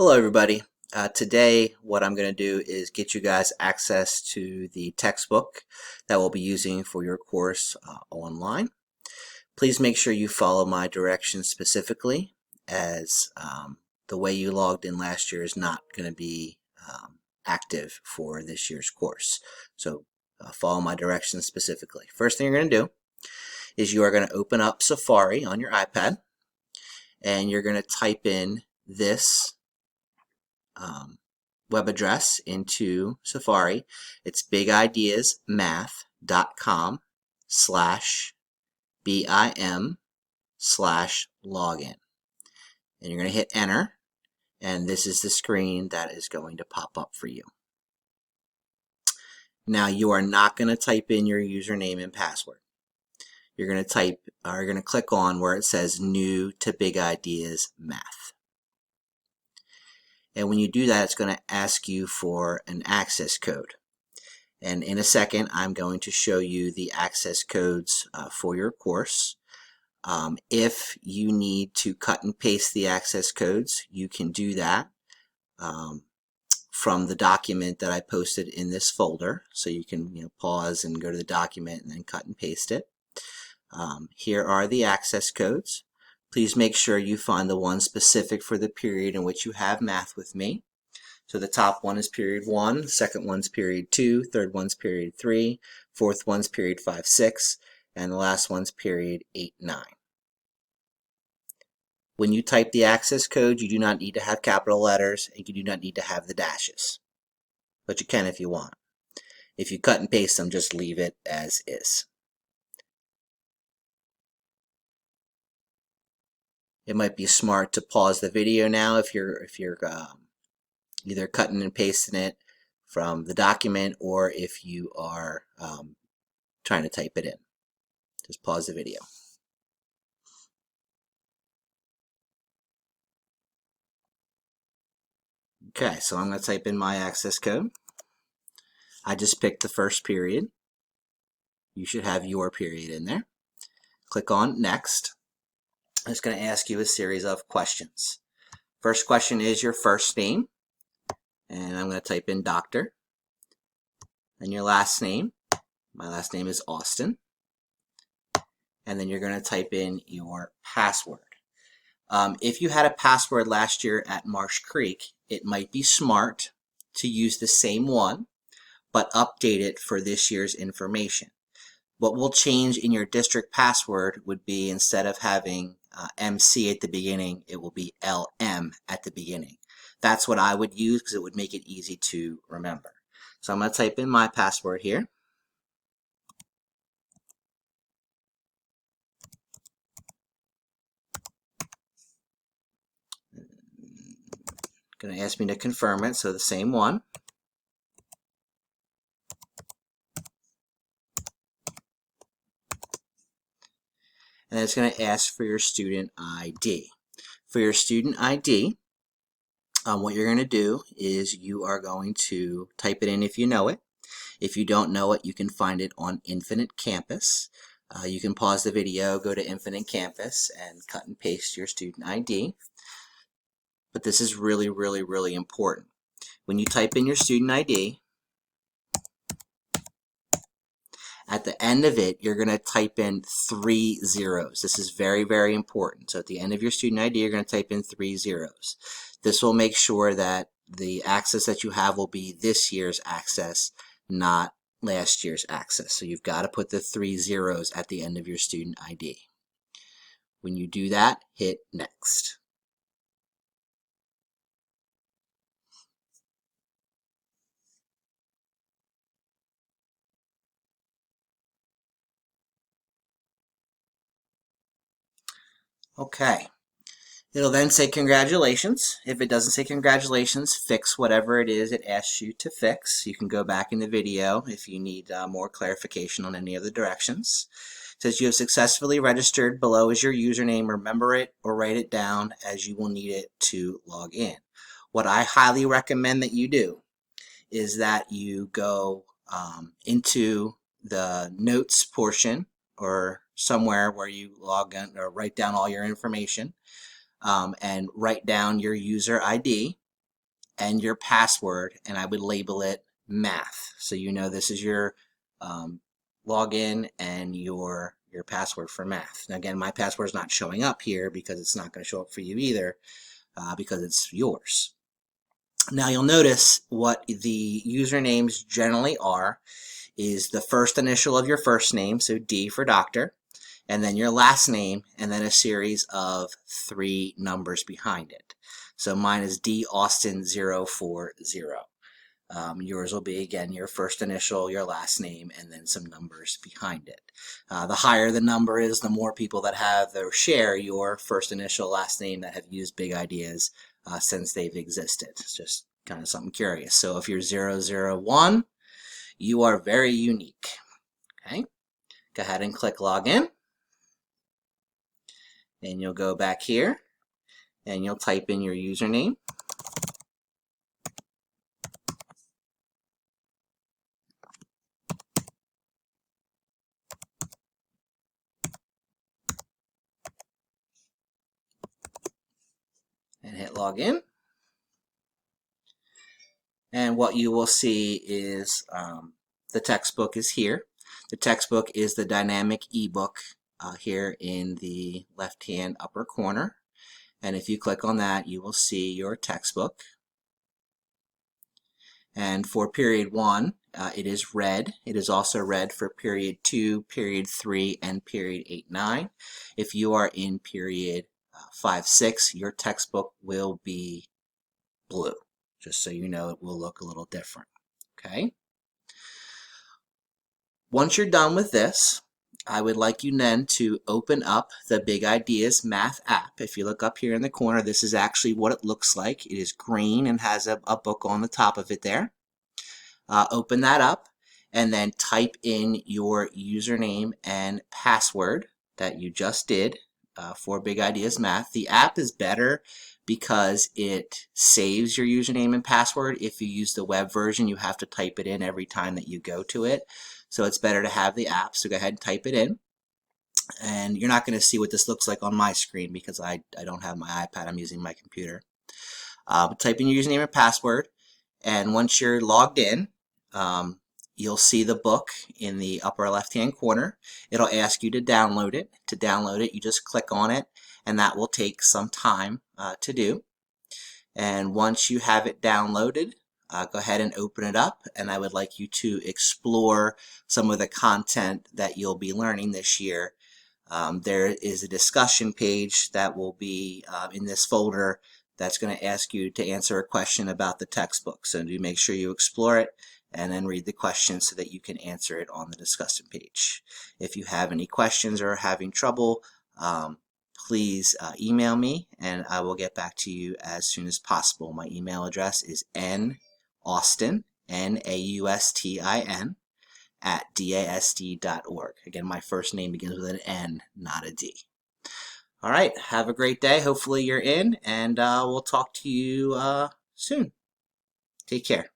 Hello everybody. Today what I'm going to do is get you guys access to the textbook that we'll be using for your course online. Please make sure you follow my directions specifically, as the way you logged in last year is not going to be active for this year's course. So follow my directions specifically. First thing you're going to do is you are going to open up Safari on your iPad, and you're going to type in this web address into Safari. It's bigideasmath.com/bim/login. And you're going to hit enter, and this is the screen that is going to pop up for you. Now you are not going to type in your username and password. You're going to click on where it says new to Big Ideas Math. And when you do that, it's going to ask you for an access code. And in a second, I'm going to show you the access codes for your course. If you need to cut and paste the access codes, you can do that from the document that I posted in this folder. So you can pause and go to the document and then cut and paste it. Here are the access codes. Please make sure you find the one specific for the period in which you have math with me. So the top one is period 1, the second one's period 2, third one's period 3, fourth one's period 5, 6, and the last one's period 8, 9. When you type the access code, you do not need to have capital letters, and you do not need to have the dashes. But you can if you want. If you cut and paste them, just leave it as is. It might be smart to pause the video now if you're either cutting and pasting it from the document, or if you are trying to type it in. Just pause the video. Okay, so I'm going to type in my access code. I just picked the first period. You should have your period in there. Click on Next. It's going to ask you a series of questions. First question is your first name, and I'm going to type in Doctor. Then your last name. My last name is Austin. And then you're going to type in your password. If you had a password last year at Marsh Creek, it might be smart to use the same one, but update it for this year's information. What will change in your district password would be, instead of having MC at the beginning, it will be LM at the beginning. That's what I would use because it would make it easy to remember. So I'm going to type in my password here. Going to ask me to confirm it, so the same one. And it's going to ask for your student ID. For your student ID, what you're going to do is you are going to type it in if you know it. If you don't know it, you can find it on Infinite Campus. You can pause the video, go to Infinite Campus, and cut and paste your student ID. But this is really, really, really important. When you type in your student ID, at the end of it, you're going to type in 3 zeros. This is very, very important. So at the end of your student ID, you're going to type in 3 zeros. This will make sure that the access that you have will be this year's access, not last year's access. So you've got to put the 3 zeros at the end of your student ID. When you do that, hit Next. Okay. It'll then say congratulations. If it doesn't say congratulations, fix whatever it is it asks you to fix. You can go back in the video if you need more clarification on any of the directions. It says you have successfully registered. Below is your username. Remember it or write it down, as you will need it to log in. What I highly recommend that you do is that you go into the notes portion, or somewhere where you log in or write down all your information, and write down your user ID, and your password, and I would label it math. So you know this is your login and your password for math. Now again, my password is not showing up here because it's not going to show up for you either because it's yours. Now you'll notice what the usernames generally are is the first initial of your first name, so D for doctor, and then your last name, and then a series of 3 numbers behind it. So mine is D Austin 040. Yours will be, again, your first initial, your last name, and then some numbers behind it. The higher the number is, the more people that have or share your first initial, last name that have used Big Ideas since they've existed. It's just kind of something curious. So if you're 001, you are very unique. Okay, go ahead and click Login. And you'll go back here and you'll type in your username. And hit Login. And what you will see is the textbook is here. The textbook is the dynamic ebook here in the left-hand upper corner. And if you click on that, you will see your textbook. And for period 1, it is red. It is also red for period 2, period 3, and period 8-9. If you are in period 5-6, your textbook will be blue. Just so you know, it will look a little different. Okay. Once you're done with this, I would like you then to open up the Big Ideas Math app. If you look up here in the corner, this is actually what it looks like. It is green and has a book on the top of it there. Open that up and then type in your username and password that you just did for Big Ideas Math. The app is better because it saves your username and password. If you use the web version, you have to type it in every time that you go to it. So it's better to have the app. So go ahead and type it in. And you're not going to see what this looks like on my screen because I don't have my iPad. I'm using my computer. Type in your username and password. And once you're logged in, you'll see the book in the upper left-hand corner. It'll ask you to download it. To download it, you just click on it, and that will take some time to do. And once you have it downloaded, go ahead and open it up, and I would like you to explore some of the content that you'll be learning this year. There is a discussion page that will be in this folder that's going to ask you to answer a question about the textbook. So do make sure you explore it and then read the question so that you can answer it on the discussion page. If you have any questions or are having trouble, please email me and I will get back to you as soon as possible. My email address is naustin, N-A-U-S-T-I-N, @dasd.org. Again, my first name begins with an N, not a D. All right, have a great day. Hopefully you're in, and we'll talk to you soon. Take care.